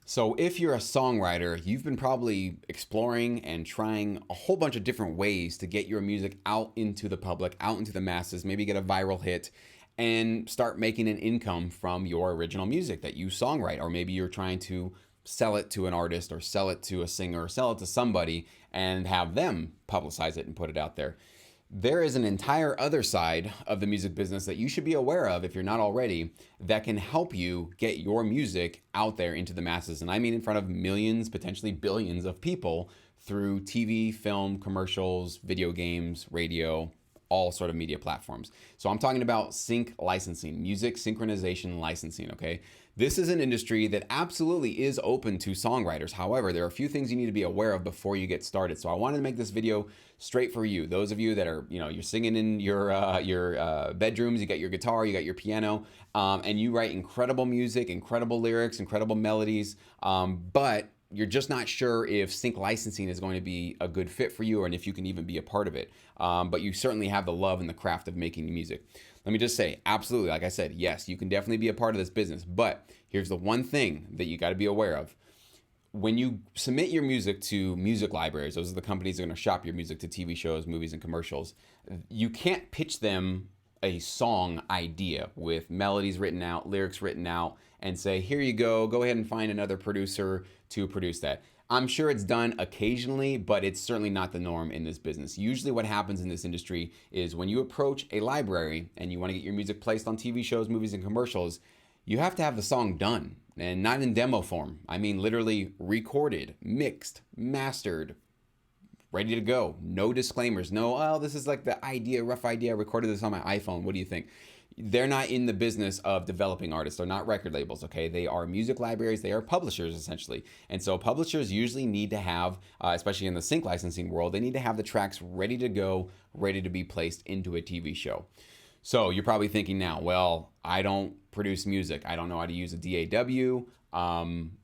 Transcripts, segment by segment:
So, if you're a songwriter, you've been probably exploring and trying a whole bunch of different ways to get your music out into the public, out into the masses, maybe get a viral hit and start making an income from your original music that you songwrite. Or maybe you're trying to sell it to an artist or sell it to a singer or sell it to somebody and have them publicize it and put it out there. There is an entire other side of the music business that you should be aware of if you're not already, that can help you get your music out there into the masses. And I mean in front of millions, potentially billions of people through TV, film, commercials, video games, radio, all sort of media platforms. So I'm talking about sync licensing, music synchronization licensing, okay? This is an industry that absolutely is open to songwriters. However, there are a few things you need to be aware of before you get started. So I wanted to make this video straight for you. Those of you that are, you're singing in your bedrooms, you got your guitar, you got your piano, and you write incredible music, incredible lyrics, incredible melodies, but you're just not sure if sync licensing is going to be a good fit for you and if you can even be a part of it. But you certainly have the love and the craft of making music. Let me just say, absolutely, like I said, yes, you can definitely be a part of this business. But here's the one thing that you got to be aware of. When you submit your music to music libraries, those are the companies that are going to shop your music to TV shows, movies, and commercials, you can't pitch them a song idea with melodies written out, lyrics written out, and say, here you go ahead and find another producer to produce that. I'm sure it's done occasionally, but it's certainly not the norm in this business. Usually what happens in this industry is when you approach a library and you want to get your music placed on TV shows, movies, and commercials, you have to have the song done, and not in demo form. I mean literally recorded, mixed, mastered, ready to go. No disclaimers. No, oh, this is like the idea, rough idea. I recorded this on my iPhone. What do you think? They're not in the business of developing artists. They're not record labels, okay? They are music libraries. They are publishers, essentially. And so publishers usually need to have, especially in the sync licensing world, they need to have the tracks ready to go, ready to be placed into a TV show. So you're probably thinking now, well, I don't produce music. I don't know how to use a DAW.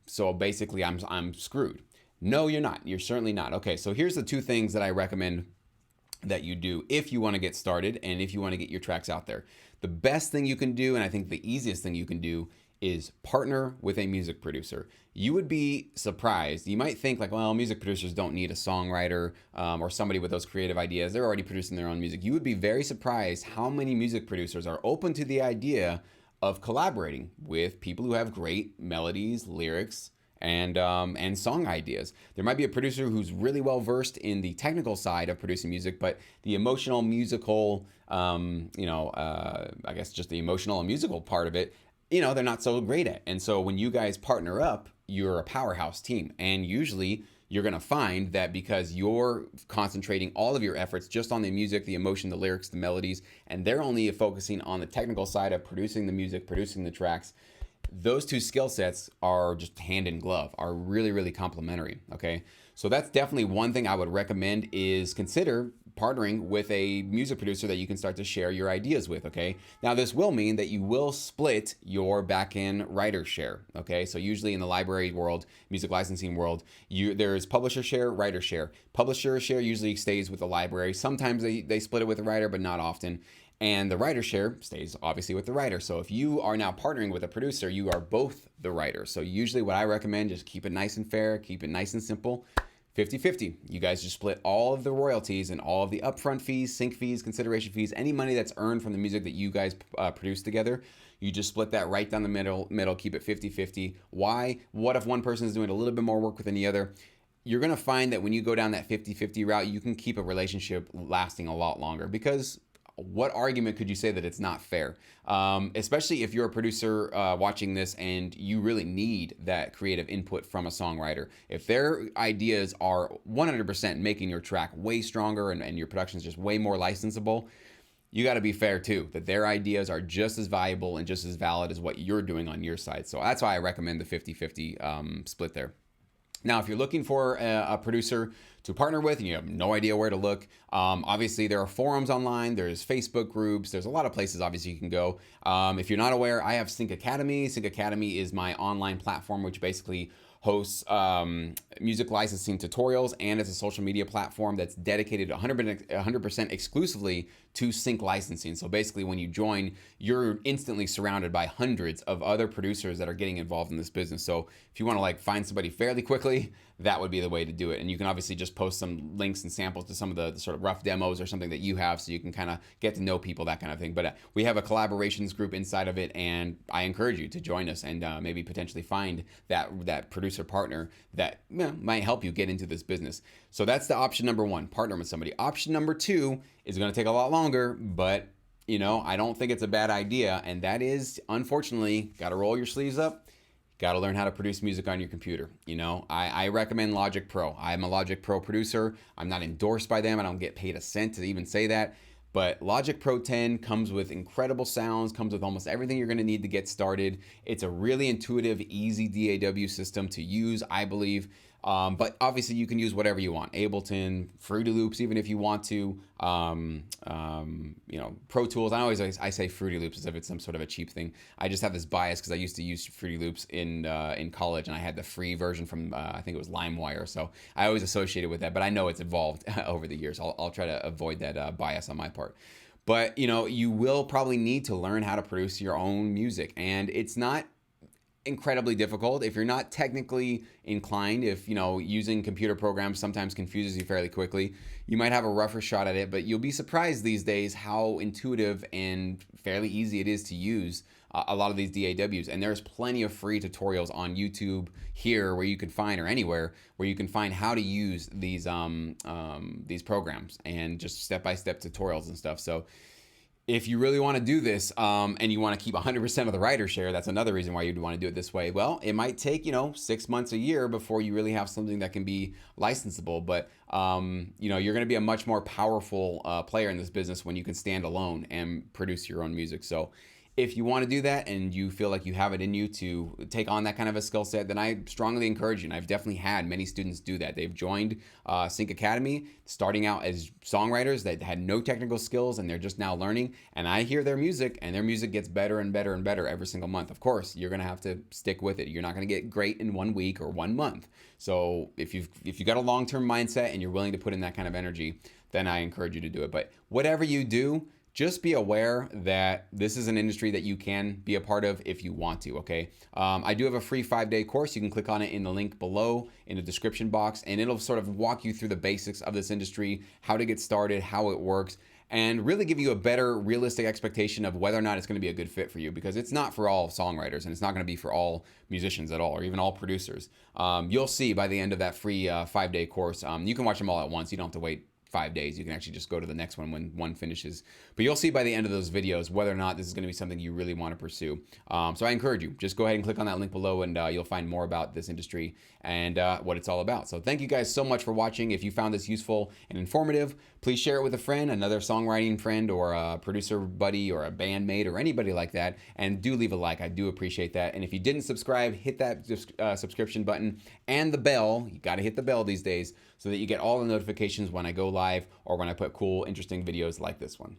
So basically, I'm screwed. No, you're not. You're certainly not. Okay, so here's the two things that I recommend that you do if you want to get started and if you want to get your tracks out there. The best thing you can do, and I think the easiest thing you can do, is partner with a music producer. You would be surprised. You might think like, well, music producers don't need a songwriter or somebody with those creative ideas. They're already producing their own music. You would be very surprised how many music producers are open to the idea of collaborating with people who have great melodies, lyrics, and song ideas. There might be a producer who's really well versed in the technical side of producing music, but the emotional, musical, I guess just the emotional and musical part of it, they're not so great at. And so when you guys partner up, you're a powerhouse team. And usually you're going to find that because you're concentrating all of your efforts just on the music, the emotion, the lyrics, the melodies, and they're only focusing on the technical side of producing the music, producing the tracks, those two skill sets are just hand in glove, are really, really complementary, okay? So that's definitely one thing I would recommend is consider partnering with a music producer that you can start to share your ideas with, okay? Now, this will mean that you will split your back-end writer share, okay? So usually in the library world, music licensing world, there's publisher share, writer share. Publisher share usually stays with the library. Sometimes they split it with the writer, but not often. And the writer share stays obviously with the writer. So if you are now partnering with a producer, you are both the writer. So usually what I recommend, just keep it nice and fair, keep it nice and simple. 50-50. You guys just split all of the royalties and all of the upfront fees, sync fees, consideration fees, any money that's earned from the music that you guys produce together. You just split that right down the middle, keep it 50-50. Why? What if one person is doing a little bit more work than the other? You're going to find that when you go down that 50-50 route, you can keep a relationship lasting a lot longer, because what argument could you say that it's not fair? Especially if you're a producer watching this and you really need that creative input from a songwriter. If their ideas are 100% making your track way stronger and your production is just way more licensable, you got to be fair too, that their ideas are just as valuable and just as valid as what you're doing on your side. So that's why I recommend the 50-50 split there. Now, if you're looking for a producer to partner with and you have no idea where to look, obviously there are forums online, there's Facebook groups, there's a lot of places obviously you can go. If you're not aware, I have Sync Academy. Sync Academy is my online platform which basically hosts music licensing tutorials, and it's a social media platform that's dedicated 100% exclusively to sync licensing. So basically when you join, you're instantly surrounded by hundreds of other producers that are getting involved in this business. So if you want to like find somebody fairly quickly, that would be the way to do it. And you can obviously just post some links and samples to some of the sort of rough demos or something that you have, so you can kind of get to know people, that kind of thing. But we have a collaborations group inside of it, and I encourage you to join us and maybe potentially find that producer partner that might help you get into this business. So that's the option number one, partner with somebody. Option number two is going to take a lot longer, but I don't think it's a bad idea. And that is, unfortunately, got to roll your sleeves up. Got to learn how to produce music on your computer. I recommend Logic Pro. I'm a Logic Pro producer. I'm not endorsed by them. I don't get paid a cent to even say that. But Logic Pro 10 comes with incredible sounds, comes with almost everything you're going to need to get started. It's a really intuitive, easy DAW system to use, I believe. But obviously you can use whatever you want. Ableton, Fruity Loops, even if you want to. Pro Tools. I say Fruity Loops as if it's some sort of a cheap thing. I just have this bias because I used to use Fruity Loops in college, and I had the free version from I think it was LimeWire. So I always associated with that, but I know it's evolved over the years. I'll try to avoid that bias on my part. But you will probably need to learn how to produce your own music, and it's not incredibly difficult if you're not technically inclined. If using computer programs sometimes confuses you fairly quickly, you might have a rougher shot at it, but you'll be surprised these days how intuitive and fairly easy it is to use a lot of these DAWs. And there's plenty of free tutorials on YouTube here where you can find, or anywhere where you can find how to use these programs, and just step-by-step tutorials and stuff. So if you really want to do this and you want to keep 100% of the writer share, that's another reason why you'd want to do it this way. Well, it might take 6 months, a year before you really have something that can be licensable. But you're going to be a much more powerful player in this business when you can stand alone and produce your own music. So if you want to do that and you feel like you have it in you to take on that kind of a skill set, then I strongly encourage you. And I've definitely had many students do that. They've joined Sync Academy starting out as songwriters that had no technical skills, and they're just now learning. And I hear their music, and their music gets better and better and better every single month. Of course, you're going to have to stick with it. You're not going to get great in 1 week or 1 month. So if you've got a long-term mindset and you're willing to put in that kind of energy, then I encourage you to do it. But whatever you do, just be aware that this is an industry that you can be a part of if you want to, okay? I do have a free 5-day course. You can click on it in the link below in the description box, and it'll sort of walk you through the basics of this industry, how to get started, how it works, and really give you a better realistic expectation of whether or not it's going to be a good fit for you, because it's not for all songwriters, and it's not going to be for all musicians at all, or even all producers. You'll see by the end of that free 5-day course. You can watch them all at once. You don't have to wait 5 days. You can actually just go to the next one when one finishes. But you'll see by the end of those videos whether or not this is going to be something you really want to pursue. So I encourage you, just go ahead and click on that link below, and you'll find more about this industry and what it's all about. So thank you guys so much for watching. If you found this useful and informative, please share it with a friend, another songwriting friend, or a producer buddy, or a bandmate, or anybody like that. And do leave a like. I do appreciate that. And if you didn't subscribe, hit that subscription button and the bell. You got to hit the bell these days so that you get all the notifications when I go live or when I put cool, interesting videos like this one.